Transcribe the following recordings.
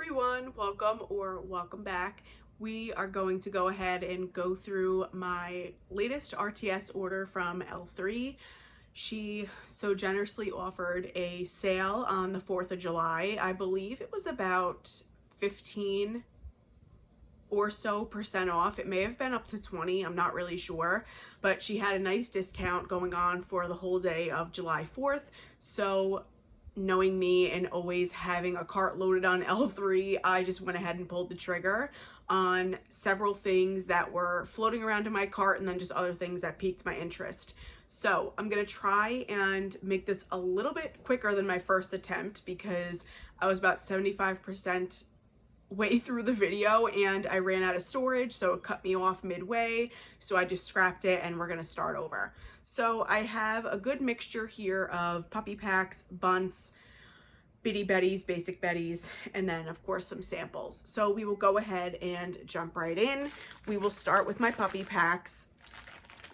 everyone, welcome back. We are going to go ahead and go through my latest RTS order from L3. She so generously offered a sale on the 4th of July. I believe it was about 15 or so percent off. It may have been up to 20, I'm not really sure, but she had a nice discount going on for the whole day of July 4th. So knowing me and always having a cart loaded on L3, I just went ahead and pulled the trigger on several things that were floating around in my cart and then just other things that piqued my interest. So I'm gonna try and make this a little bit quicker than my first attempt because I was about 75% way through the video and I ran out of storage, so it cut me off midway, so I just scrapped it and we're gonna start over. So I have a good mixture here of puppy packs, bunts, bitty betties, basic betties, and then of course some samples. So we will go ahead and jump right in. We will start with my puppy packs.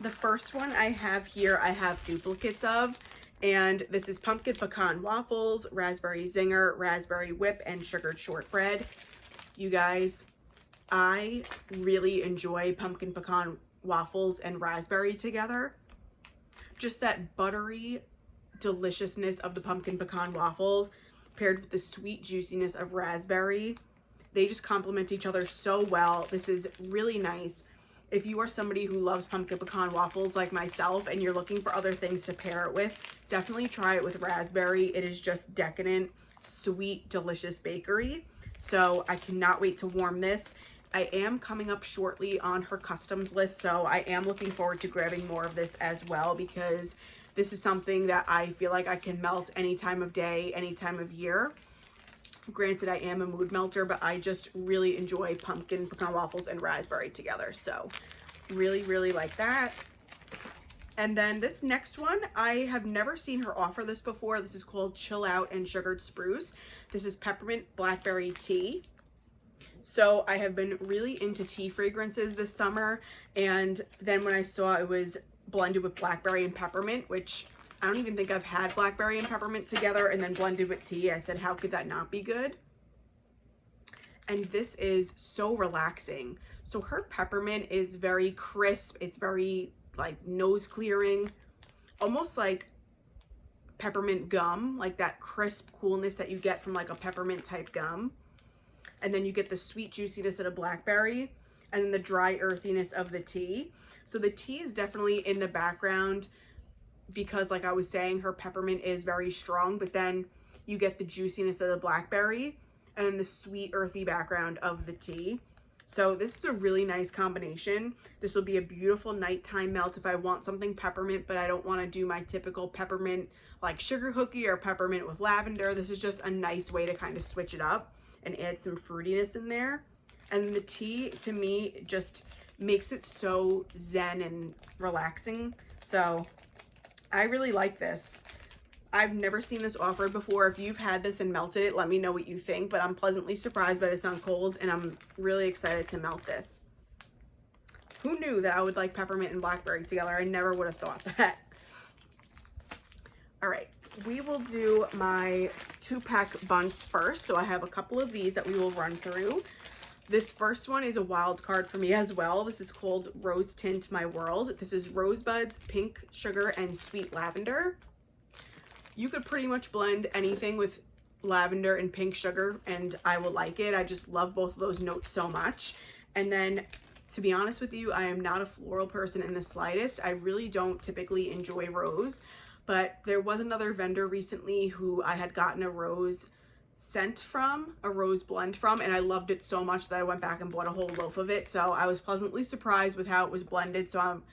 The first one I have here, I have duplicates of, and this is pumpkin pecan waffles, raspberry zinger, raspberry whip, and sugared shortbread. You guys, I really enjoy pumpkin pecan waffles and raspberry together. Just that buttery deliciousness of the pumpkin pecan waffles paired with the sweet juiciness of raspberry. They just complement each other so well. This is really nice. If you are somebody who loves pumpkin pecan waffles like myself and you're looking for other things to pair it with, definitely try it with raspberry. It is just decadent, sweet, delicious bakery. So I cannot wait to warm this. I am coming up shortly on her customs list, so I am looking forward to grabbing more of this as well because this is something that I feel like I can melt any time of day, any time of year. Granted, I am a mood melter, but I just really enjoy pumpkin pecan waffles and raspberry together. So really, really like that. And then this next one, I have never seen her offer this before. This is called Chill Out and Sugared Spruce. This is peppermint blackberry tea. So I have been really into tea fragrances this summer. And then when I saw it was blended with blackberry and peppermint, which I don't even think I've had blackberry and peppermint together and then blended with tea, I said, how could that not be good? And this is so relaxing. So her peppermint is very crisp. It's very like nose clearing, almost like peppermint gum, like that crisp coolness that you get from like a peppermint type gum. And then you get the sweet juiciness of the blackberry and then the dry earthiness of the tea. So the tea is definitely in the background because like I was saying, her peppermint is very strong, but then you get the juiciness of the blackberry and then the sweet earthy background of the tea. So this is a really nice combination. This will be a beautiful nighttime melt if I want something peppermint, but I don't want to do my typical peppermint like sugar cookie or peppermint with lavender. This is just a nice way to kind of switch it up and add some fruitiness in there. And the tea, to me, just makes it so zen and relaxing. So I really like this. I've never seen this offered before. If you've had this and melted it, let me know what you think, but I'm pleasantly surprised by this on cold and I'm really excited to melt this. Who knew that I would like peppermint and blackberry together? I never would have thought that. All right, we will do my 2-pack bunts first. So I have a couple of these that we will run through. This first one is a wild card for me as well. This is called Rose Tint My World. This is rosebuds, pink sugar, and sweet lavender. You could pretty much blend anything with lavender and pink sugar and I will like it. I just love both of those notes so much. And then to be honest with you, I am not a floral person in the slightest. I really don't typically enjoy rose, but there was another vendor recently who I had gotten a rose scent from, a rose blend from, and I loved it so much that I went back and bought a whole loaf of it. So I was pleasantly surprised with how it was blended. So I'm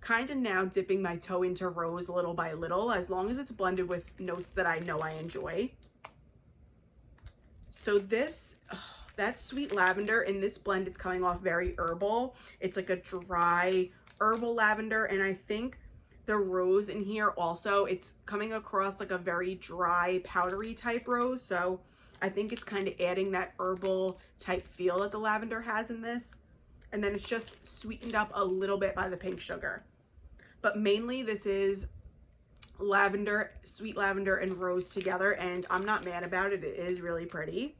kind of now dipping my toe into rose little by little, as long as it's blended with notes that I know I enjoy. So this, that sweet lavender in this blend, it's coming off very herbal. It's like a dry herbal lavender, and I think the rose in here also, it's coming across like a very dry powdery type rose. So I think it's kind of adding that herbal type feel that the lavender has in this. And then it's just sweetened up a little bit by the pink sugar. But mainly this is lavender, sweet lavender and rose together, and I'm not mad about it. It is really pretty.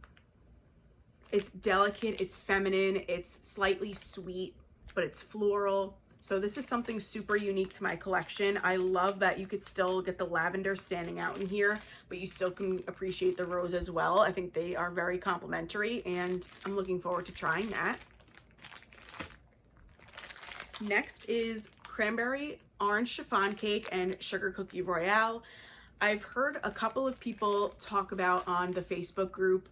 It's delicate, it's feminine, it's slightly sweet, but it's floral. So this is something super unique to my collection. I love that you could still get the lavender standing out in here, but you still can appreciate the rose as well. I think they are very complementary, and I'm looking forward to trying that. Next is cranberry orange chiffon cake and sugar cookie royale. I've heard a couple of people talk about on the Facebook group.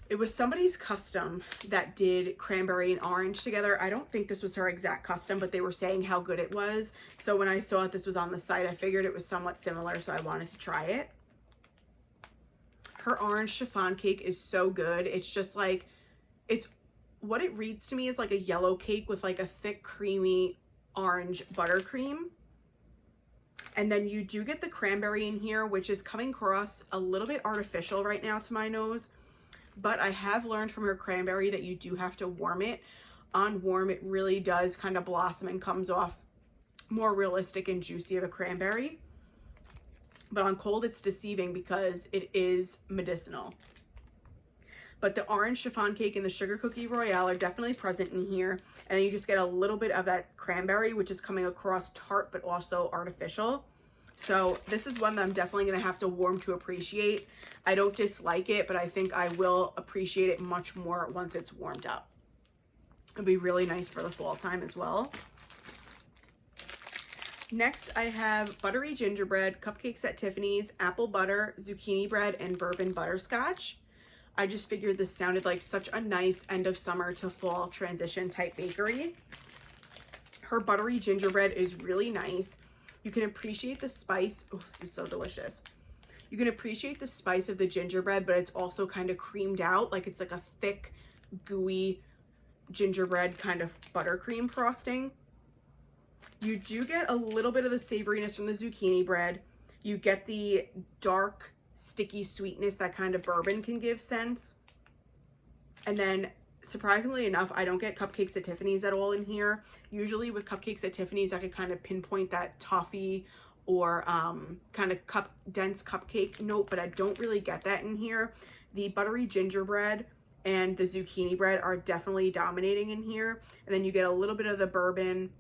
It was somebody's custom that did cranberry and orange together. I don't think this was her exact custom, but they were saying how good it was. So when I saw this was on the site, I figured it was somewhat similar, so I wanted to try it. Her orange chiffon cake is so good. It's just like, it's what it reads to me is like a yellow cake with like a thick, creamy orange buttercream. And then you do get the cranberry in here, which is coming across a little bit artificial right now to my nose. But I have learned from her cranberry that you do have to warm it. On warm, it really does kind of blossom and comes off more realistic and juicy of a cranberry. But on cold, it's deceiving because it is medicinal. But the orange chiffon cake and the sugar cookie royale are definitely present in here. And then you just get a little bit of that cranberry, which is coming across tart, but also artificial. So this is one that I'm definitely going to have to warm to appreciate. I don't dislike it, but I think I will appreciate it much more once it's warmed up. It'll be really nice for the fall time as well. Next, I have buttery gingerbread, cupcakes at Tiffany's, apple butter, zucchini bread, and bourbon butterscotch. I just figured this sounded like such a nice end of summer to fall transition type bakery. Her buttery gingerbread is really nice. You can appreciate the spice. Oh, this is so delicious. You can appreciate the spice of the gingerbread, but it's also kind of creamed out. Like it's like a thick, gooey gingerbread kind of buttercream frosting. You do get a little bit of the savoriness from the zucchini bread. You get the dark, sticky sweetness that kind of bourbon can give sense. And then surprisingly enough, I don't get cupcakes at Tiffany's at all in here. Usually with cupcakes at Tiffany's, I could kind of pinpoint that toffee or kind of dense cupcake note, but I don't really get that in here. The buttery gingerbread and the zucchini bread are definitely dominating in here. And then you get a little bit of the bourbon,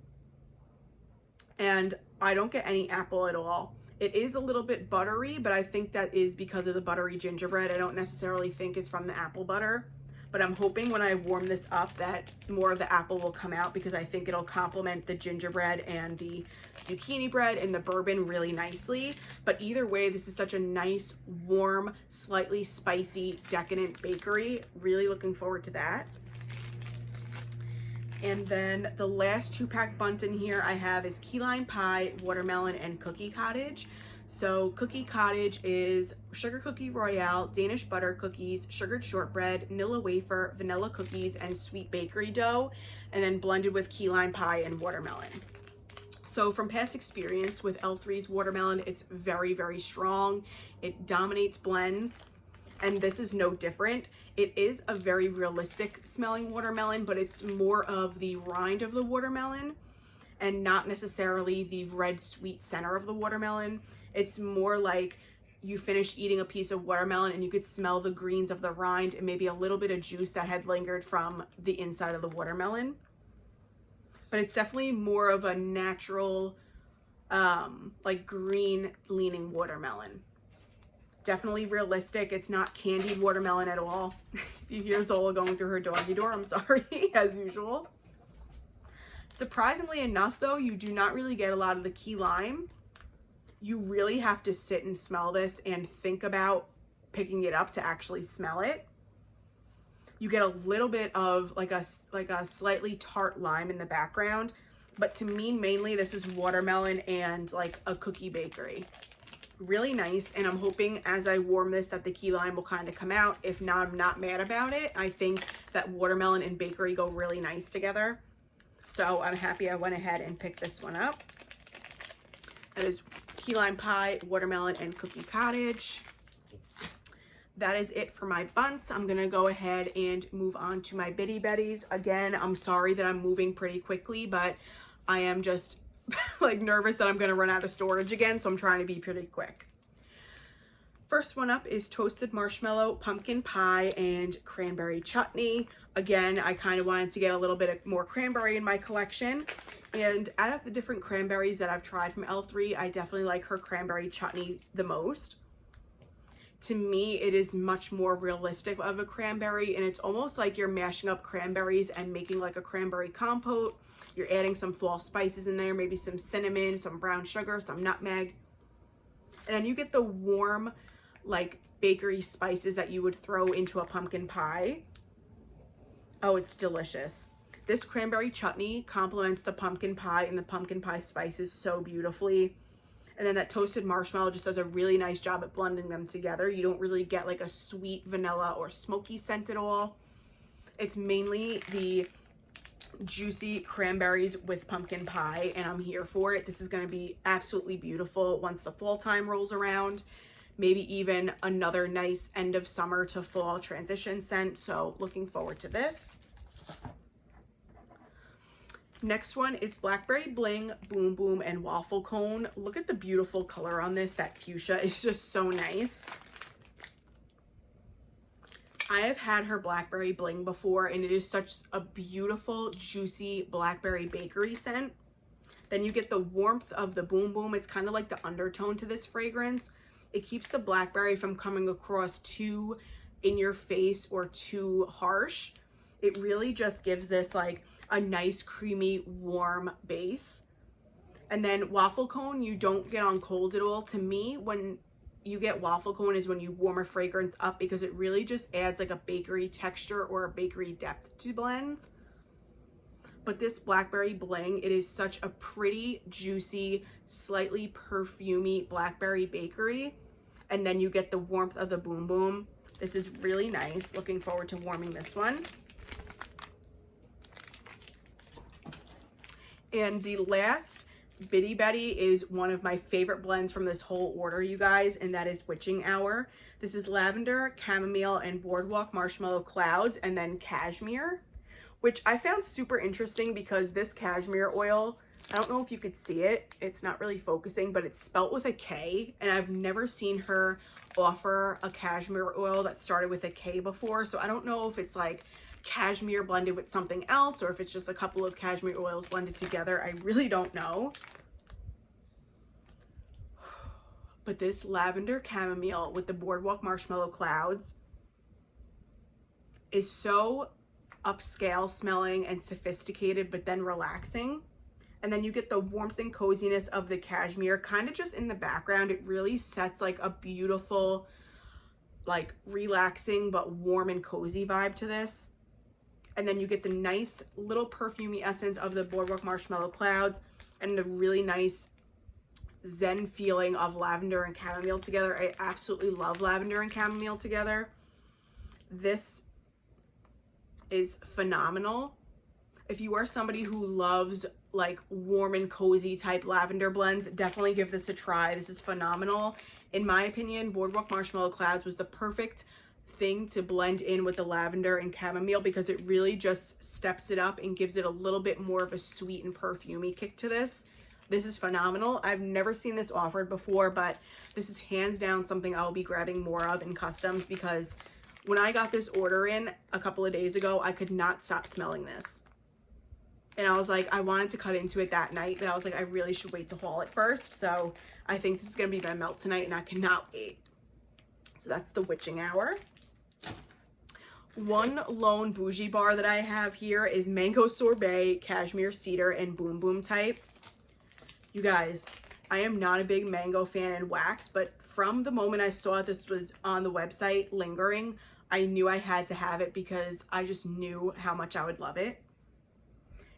and I don't get any apple at all. It is a little bit buttery, but I think that is because of the buttery gingerbread. I don't necessarily think it's from the apple butter. But I'm hoping when I warm this up that more of the apple will come out, because I think it'll complement the gingerbread and the zucchini bread and the bourbon really nicely. But either way, this is such a nice, warm, slightly spicy, decadent bakery. Really looking forward to that. And then the last 2-pack bunt in here I have is key lime pie, watermelon, and cookie cottage. So cookie cottage is sugar cookie royale, Danish butter cookies, sugared shortbread, Nilla wafer, vanilla cookies, and sweet bakery dough, and then blended with key lime pie and watermelon. So from past experience with L3's watermelon, it's very, very strong. It dominates blends, and this is no different. It is a very realistic smelling watermelon, but it's more of the rind of the watermelon and not necessarily the red sweet center of the watermelon. It's more like you finish eating a piece of watermelon and you could smell the greens of the rind and maybe a little bit of juice that had lingered from the inside of the watermelon. But it's definitely more of a natural, like green leaning watermelon. Definitely realistic. It's not candied watermelon at all. If you hear Zola going through her doggy door, I'm sorry, as usual. Surprisingly enough though, you do not really get a lot of the key lime. You really have to sit and smell this and think about picking it up to actually smell it. You get a little bit of like a slightly tart lime in the background, but to me mainly this is watermelon and like a cookie bakery. Really nice, and I'm hoping as I warm this that the key lime will kind of come out. If not, I'm not mad about it. I think that watermelon and bakery go really nice together. So I'm happy I went ahead and picked this one up. That is key lime pie, watermelon, and cookie cottage. That is it for my bunts. I'm gonna go ahead and move on to my bitty betties. Again, I'm sorry that I'm moving pretty quickly, but I am just like nervous that I'm gonna run out of storage again, so I'm trying to be pretty quick. First one up is toasted marshmallow, pumpkin pie, and cranberry chutney. Again, I kind of wanted to get a little bit more cranberry in my collection. And out of the different cranberries that I've tried from L3, I definitely like her cranberry chutney the most. To me, it is much more realistic of a cranberry, and it's almost like you're mashing up cranberries and making like a cranberry compote. You're adding some fall spices in there, maybe some cinnamon, some brown sugar, some nutmeg. And then you get the warm, like bakery spices that you would throw into a pumpkin pie. Oh, it's delicious. This cranberry chutney complements the pumpkin pie and the pumpkin pie spices so beautifully. And then that toasted marshmallow just does a really nice job at blending them together. You don't really get like a sweet vanilla or smoky scent at all. It's mainly the juicy cranberries with pumpkin pie, and I'm here for it. This is going to be absolutely beautiful once the fall time rolls around. Maybe even another nice end of summer to fall transition scent. So looking forward to this. Next one is Blackberry Bling, Boom Boom, and Waffle Cone. Look at the beautiful color on this. That fuchsia is just so nice. I have had her Blackberry Bling before, and it is such a beautiful, juicy blackberry bakery scent. Then you get the warmth of the Boom Boom. It's kind of like the undertone to this fragrance. It keeps the blackberry from coming across too in your face or too harsh. It really just gives this like a nice creamy warm base. And then Waffle Cone, you don't get on cold at all. To me, when you get Waffle Cone is when you warm a fragrance up, because it really just adds like a bakery texture or a bakery depth to blends. But this Blackberry Bling, it is such a pretty, juicy, slightly perfumey blackberry bakery. And then you get the warmth of the Boom Boom. This is really nice. Looking forward to warming this one. And the last Bitty Betty is one of my favorite blends from this whole order, you guys, and that is Witching Hour. This is lavender, chamomile, and boardwalk marshmallow clouds, and then cashmere, which I found super interesting because this cashmere oil, I don't know if you could see it, it's not really focusing, but it's spelt with a K, and I've never seen her offer a cashmere oil that started with a K before, so I don't know if it's like cashmere blended with something else or if it's just a couple of cashmere oils blended together. I really don't know. But this lavender chamomile with the boardwalk marshmallow clouds is so upscale smelling and sophisticated, but then relaxing. And then you get the warmth and coziness of the cashmere kind of just in the background. It really sets like a beautiful, like relaxing but warm and cozy vibe to this. And then you get the nice little perfumey essence of the boardwalk marshmallow clouds and the really nice zen feeling of lavender and chamomile together. I absolutely love lavender and chamomile together. This is phenomenal. If you are somebody who loves like warm and cozy type lavender blends, definitely give this a try. This is phenomenal. In my opinion, boardwalk marshmallow clouds was the perfect thing to blend in with the lavender and chamomile because it really just steps it up and gives it a little bit more of a sweet and perfumey kick to this. This is phenomenal. I've never seen this offered before, but this is hands down something I'll be grabbing more of in customs, because when I got this order in a couple of days ago, I could not stop smelling this. And I was like, I wanted to cut into it that night, but I was like, I really should wait to haul it first. So I think this is going to be my melt tonight, and I cannot wait. So that's the Witching Hour. One lone bougie bar that I have here is Mango Sorbet, Cashmere Cedar, and Boom Boom type. You guys, I am not a big mango fan in wax, but from the moment I saw this was on the website lingering, I knew I had to have it because I just knew how much I would love it.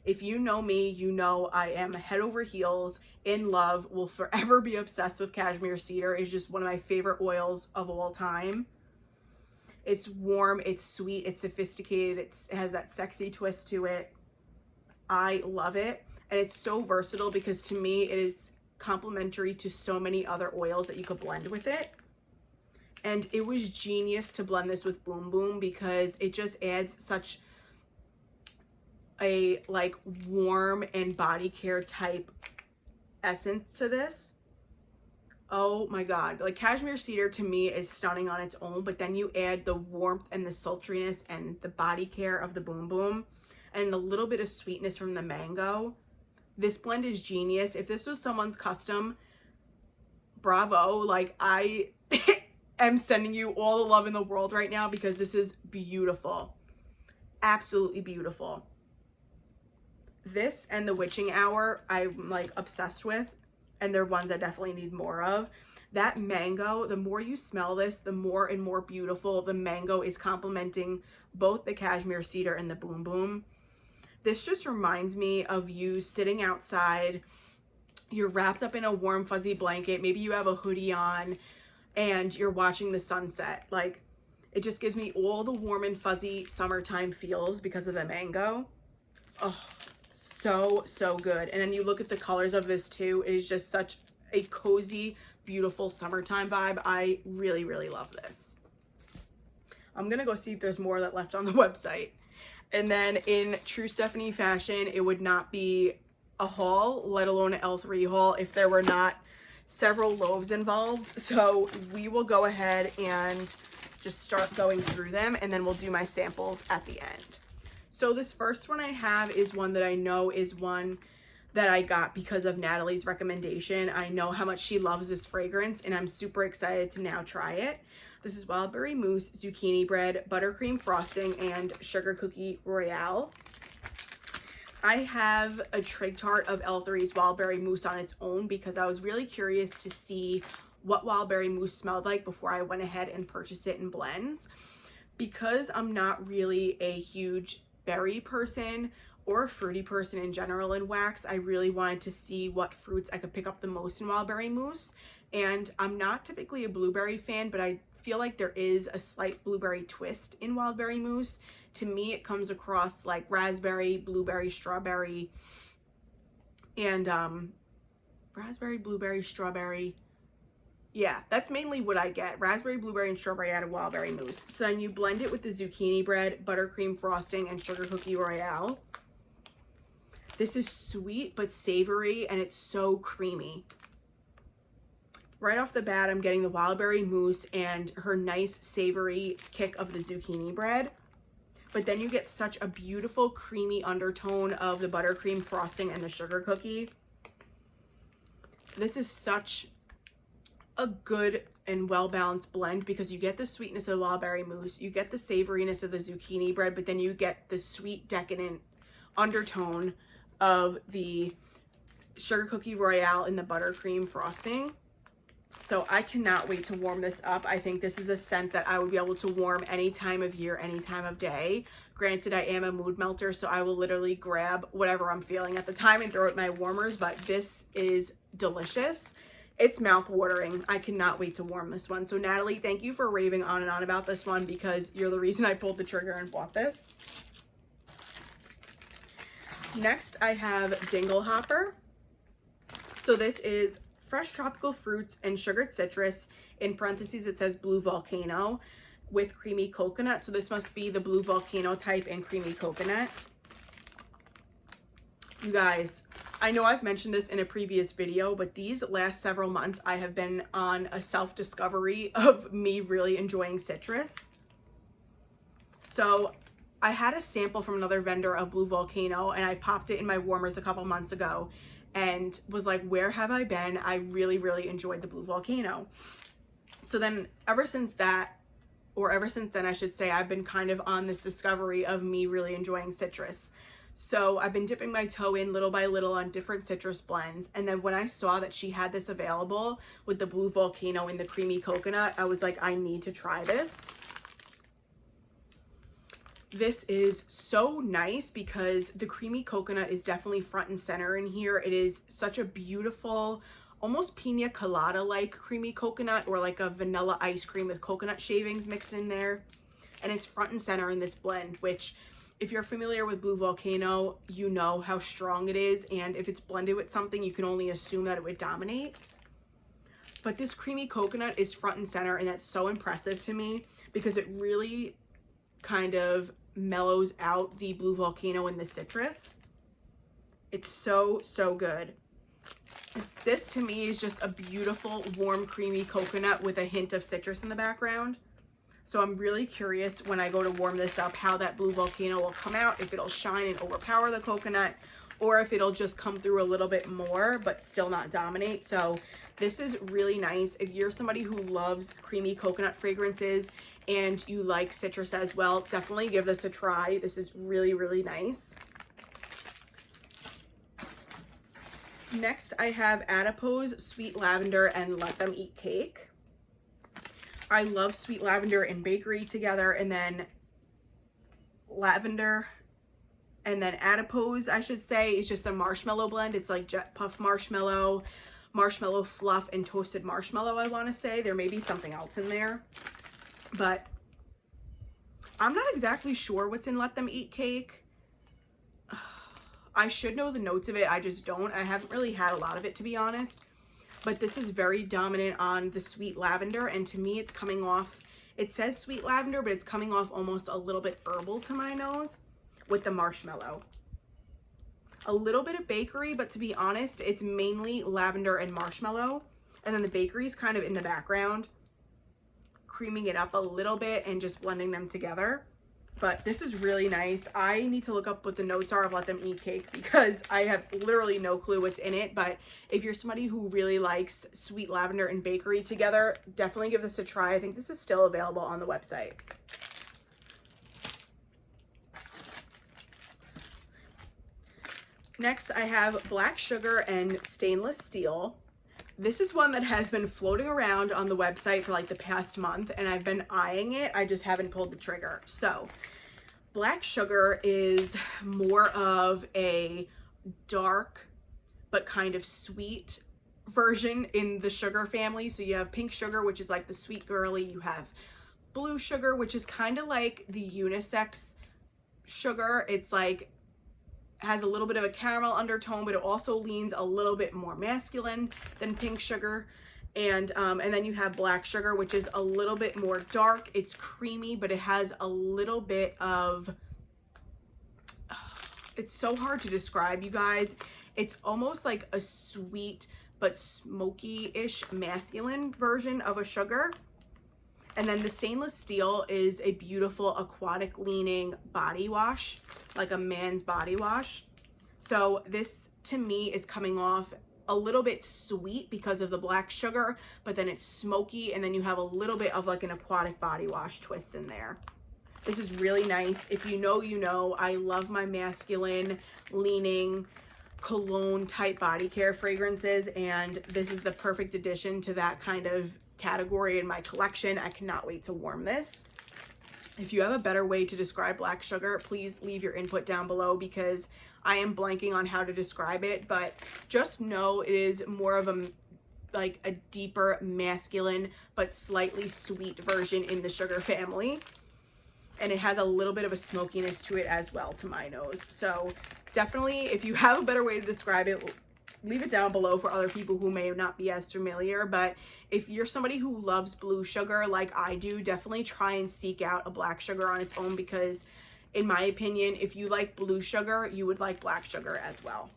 If you know me, you know I am head over heels in love, will forever be obsessed with Cashmere Cedar. It's just one of my favorite oils of all time. It's warm, it's sweet, it's sophisticated, it has that sexy twist to it. I love it. And it's so versatile because to me it is complementary to so many other oils that you could blend with it. And it was genius to blend this with Boom Boom because it just adds such a like warm and body care type essence to this. Oh my God. Like cashmere cedar to me is stunning on its own, but then you add the warmth and the sultriness and the body care of the Boom Boom and a little bit of sweetness from the mango. This blend is genius. If this was someone's custom, bravo. Like I am sending you all the love in the world right now because this is beautiful. Absolutely beautiful. This and the Witching Hour I'm like obsessed with, and they're ones I definitely need more of. That mango, the more you smell this, the more and more beautiful the mango is complementing both the cashmere cedar and the Boom Boom. This just reminds me of you sitting outside, you're wrapped up in a warm fuzzy blanket, maybe you have a hoodie on, and you're watching the sunset. Like, it just gives me all the warm and fuzzy summertime feels because of the mango. Oh, so good. And then you look at the colors of this too. It is just such a cozy, beautiful summertime vibe. I really love this. I'm gonna go see if there's more that left on the website. And then in true Stefanie fashion, it would not be a haul, let alone an L3 haul, if there were not several loaves involved. So we will go ahead and just start going through them, and then we'll do my samples at the end. So this first one I have is one that I know is one that I got because of Natalie's recommendation. I know how much she loves this fragrance, and I'm super excited to now try it. This is Wildberry Mousse, Zucchini Bread, Buttercream Frosting, and Sugar Cookie Royale. I have a Trig Tart of L3's Wildberry Mousse on its own because I was really curious to see what Wildberry Mousse smelled like before I went ahead and purchased it in blends. Because I'm not really a huge berry person or a fruity person in general in wax, I really wanted to see what fruits I could pick up the most in Wildberry Mousse. And I'm not typically a blueberry fan, but I feel like there is a slight blueberry twist in Wildberry Mousse. To me, it comes across like raspberry, blueberry, strawberry, and raspberry, blueberry, strawberry. Yeah, that's mainly what I get. Raspberry, blueberry, and strawberry out of Wildberry Mousse. So then you blend it with the Zucchini Bread, Buttercream Frosting, and Sugar Cookie Royale. This is sweet but savory, and it's so creamy. Right off the bat, I'm getting the Wildberry Mousse and her nice savory kick of the Zucchini Bread. But then you get such a beautiful creamy undertone of the Buttercream Frosting and the Sugar Cookie. This is such a good and well-balanced blend because you get the sweetness of the Wildberry Mousse, you get the savoriness of the Zucchini Bread, but then you get the sweet decadent undertone of the Sugar Cookie Royale and the Buttercream Frosting. So I cannot wait to warm this up. I think this is a scent that I would be able to warm any time of year, any time of day. Granted, I am a mood melter, so I will literally grab whatever I'm feeling at the time and throw it in my warmers, but this is delicious. It's mouth-watering. I cannot wait to warm this one. So Natalie, thank you for raving on and on about this one because you're the reason I pulled the trigger and bought this. Next, I have Dingle Hopper. So this is fresh tropical fruits and sugared citrus. In parentheses, it says Blue Volcano with creamy coconut. So this must be the Blue Volcano type and creamy coconut. You guys, I know I've mentioned this in a previous video, but these last several months I have been on a self-discovery of me really enjoying citrus. So I had a sample from another vendor of Blue Volcano and I popped it in my warmers a couple months ago and was like, where have I been? I really enjoyed the Blue Volcano. So then ever since then I should say, I've been kind of on this discovery of me really enjoying citrus. So I've been dipping my toe in little by little on different citrus blends. And then when I saw that she had this available with the Blue Volcano and the creamy coconut, I was like, I need to try this. This is so nice because the creamy coconut is definitely front and center in here. It is such a beautiful, almost pina colada-like creamy coconut, or like a vanilla ice cream with coconut shavings mixed in there. And it's front and center in this blend, which if you're familiar with Blue Volcano, you know how strong it is. And if it's blended with something, you can only assume that it would dominate. But this creamy coconut is front and center, and that's so impressive to me because it really kind of mellows out the Blue Volcano and the citrus. It's so good. This to me is just a beautiful, warm, creamy coconut with a hint of citrus in the background. So I'm really curious when I go to warm this up how that blue volcano will come out, if it'll shine and overpower the coconut, or if it'll just come through a little bit more but still not dominate. So this is really nice. If you're somebody who loves creamy coconut fragrances and you like citrus as well, definitely give this a try. This is really, really nice. Next, I have Adipose Sweet Lavender and Let Them Eat Cake. I love Sweet Lavender and Bakery together, and then Lavender, and then Adipose, I should say, is just a marshmallow blend. It's like Jet Puff Marshmallow, Marshmallow Fluff, and Toasted Marshmallow, I want to say. There may be something else in there, but I'm not exactly sure what's in Let Them Eat Cake. I should know the notes of it, I just don't. I haven't really had a lot of it, to be honest. But this is very dominant on the sweet lavender, and to me it's coming off, it says sweet lavender, but it's coming off almost a little bit herbal to my nose with the marshmallow. A little bit of bakery, but to be honest, it's mainly lavender and marshmallow. And then the bakery is kind of in the background, creaming it up a little bit and just blending them together. But this is really nice. I need to look up what the notes are of Let Them Eat Cake because I have literally no clue what's in it. But if you're somebody who really likes sweet lavender and bakery together, definitely give this a try. I think this is still available on the website. Next, I have Black Sugar and Stainless Steel. This is one that has been floating around on the website for like the past month, and I've been eyeing it. I just haven't pulled the trigger. So Black Sugar is more of a dark but kind of sweet version in the sugar family. So you have Pink Sugar, which is like the sweet girly. You have Blue Sugar, which is kind of like the unisex sugar. It's like has a little bit of a caramel undertone, but it also leans a little bit more masculine than Pink Sugar. And then you have Black Sugar, which is a little bit more dark. It's creamy, but it has a little bit of, it's so hard to describe, you guys. It's almost like a sweet but smoky-ish masculine version of a sugar. And then the Stainless Steel is a beautiful aquatic leaning body wash, like a man's body wash. So this to me is coming off a little bit sweet because of the Black Sugar, but then it's smoky, and then you have a little bit of like an aquatic body wash twist in there. This is really nice. If you know, you know. I love my masculine leaning cologne type body care fragrances, and this is the perfect addition to that kind of category in my collection. I cannot wait to warm this. If you have a better way to describe Black Sugar, please leave your input down below because I am blanking on how to describe it, but just know it is more of a like a deeper masculine but slightly sweet version in the sugar family, and it has a little bit of a smokiness to it as well to my nose. So definitely, if you have a better way to describe it, leave it down below for other people who may not be as familiar. But if you're somebody who loves Blue Sugar like I do, definitely try and seek out a Black Sugar on its own, because in my opinion, if you like Blue Sugar, you would like Black Sugar as well.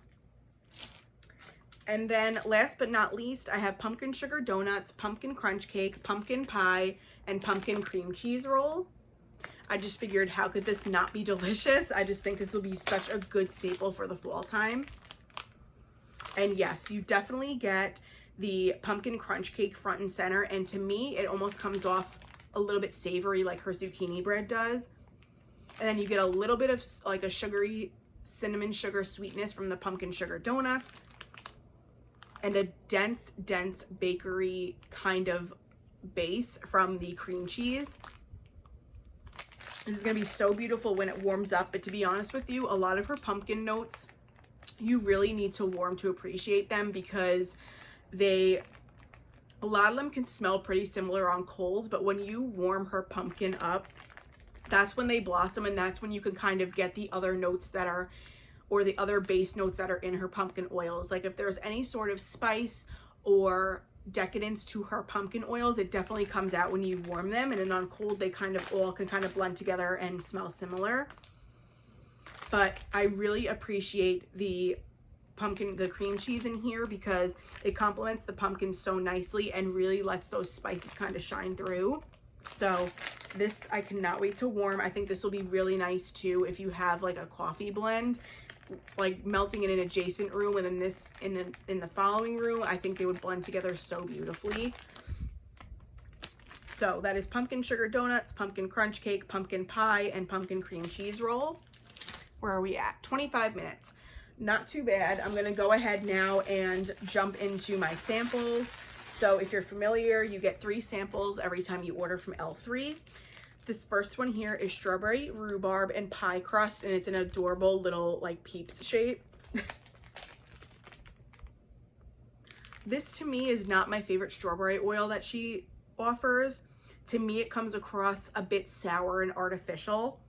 And then last but not least, I have Pumpkin Sugar Donuts, Pumpkin Crunch Cake, Pumpkin Pie, and Pumpkin Cream Cheese Roll. I just figured, how could this not be delicious? I just think this will be such a good staple for the fall time. And yes, you definitely get the pumpkin crunch cake front and center, and to me it almost comes off a little bit savory like her zucchini bread does. And then you get a little bit of like a sugary cinnamon sugar sweetness from the pumpkin sugar donuts, and a dense bakery kind of base from the cream cheese. This is going to be so beautiful when it warms up, but to be honest with you, a lot of her pumpkin notes, you really need to warm to appreciate them, because a lot of them can smell pretty similar on cold, but when you warm her pumpkin up, that's when they blossom, and that's when you can kind of get the other notes that are, or the other base notes that are in her pumpkin oils. Like if there's any sort of spice or decadence to her pumpkin oils, it definitely comes out when you warm them, and then on cold they kind of all can kind of blend together and smell similar. But I really appreciate the the cream cheese in here because it complements the pumpkin so nicely and really lets those spices kind of shine through. So this, I cannot wait to warm. I think this will be really nice too if you have like a coffee blend, like melting in an adjacent room and then this in the following room. I think they would blend together so beautifully. So that is pumpkin sugar donuts, pumpkin crunch cake, pumpkin pie, and pumpkin cream cheese roll. Where are we at? 25 minutes. Not too bad. I'm gonna go ahead now and jump into my samples. So if you're familiar, you get 3 samples every time you order from L3. This first one here is strawberry, rhubarb, and pie crust, and it's an adorable little like Peeps shape. This to me is not my favorite strawberry oil that she offers. To me, it comes across a bit sour and artificial.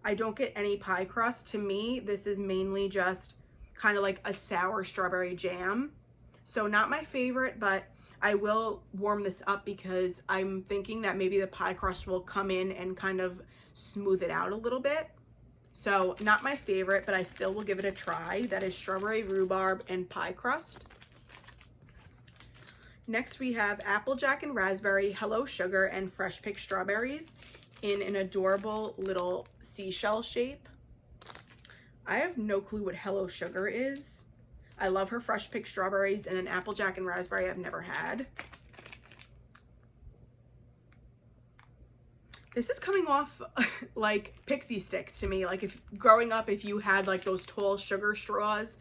I don't get any pie crust. To me, this is mainly just kind of like a sour strawberry jam. So not my favorite, but I will warm this up because I'm thinking that maybe the pie crust will come in and kind of smooth it out a little bit. So not my favorite, but I still will give it a try. That is strawberry, rhubarb, and pie crust. Next we have Applejack and Raspberry, Hello Sugar, and Fresh Picked Strawberries in an adorable little seashell shape. I have no clue what Hello Sugar is. I love her Fresh Picked Strawberries, and then Applejack and Raspberry I've never had. This is coming off like pixie sticks to me. Like if growing up, if you had like those tall sugar straws,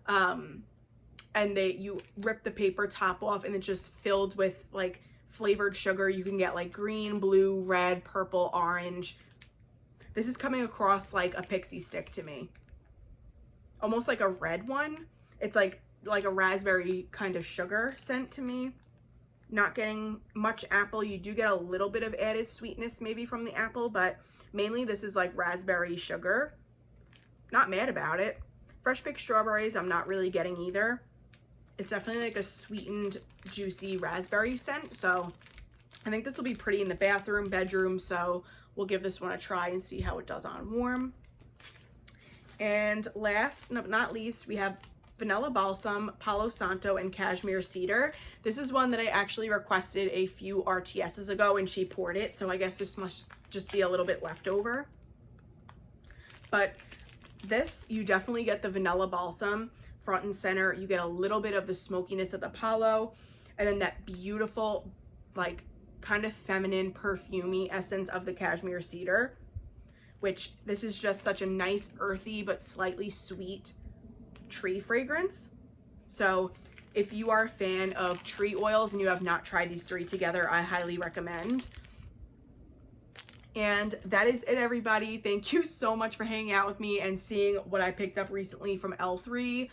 and you rip the paper top off and it's just filled with like flavored sugar. You can get like green, blue, red, purple, orange. This is coming across like a pixie stick to me. Almost like a red one. It's like a raspberry kind of sugar scent to me. Not getting much apple. You do get a little bit of added sweetness maybe from the apple, but mainly this is like raspberry sugar. Not mad about it. Fresh Picked Strawberries I'm not really getting either. It's definitely like a sweetened, juicy raspberry scent. So I think this will be pretty in the bathroom, bedroom. So we'll give this one a try and see how it does on warm. And last but not least, we have Vanilla Balsam, Palo Santo, and Cashmere Cedar. This is one that I actually requested a few RTSs ago and she poured it. So I guess this must just be a little bit left over. But this, you definitely get the Vanilla Balsam front and center. You get a little bit of the smokiness of the Palo, and then that beautiful, like kind of feminine, perfumey essence of the Cashmere Cedar, which this is just such a nice, earthy, but slightly sweet tree fragrance. So if you are a fan of tree oils and you have not tried these 3 together, I highly recommend. And that is it, everybody. Thank you so much for hanging out with me and seeing what I picked up recently from L3.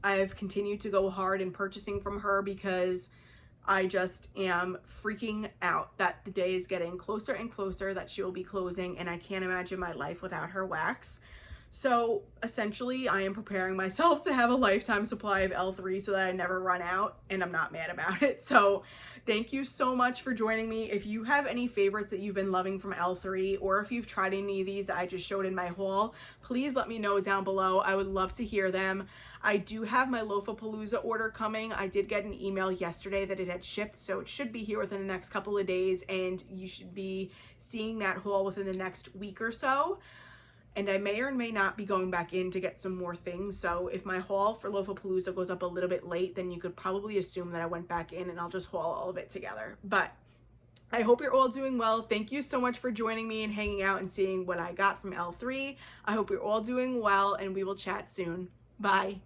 I've continued to go hard in purchasing from her because I just am freaking out that the day is getting closer and closer that she will be closing, and I can't imagine my life without her wax. So essentially I am preparing myself to have a lifetime supply of L3 so that I never run out, and I'm not mad about it. So thank you so much for joining me. If you have any favorites that you've been loving from L3, or if you've tried any of these that I just showed in my haul, please let me know down below. I would love to hear them. I do have my Loofapalooza order coming. I did get an email yesterday that it had shipped, so it should be here within the next couple of days, and you should be seeing that haul within the next week or so. And I may or may not be going back in to get some more things. So if my haul for Loofapalooza goes up a little bit late, then you could probably assume that I went back in, and I'll just haul all of it together. But I hope you're all doing well. Thank you so much for joining me and hanging out and seeing what I got from L3. I hope you're all doing well, and we will chat soon. Bye.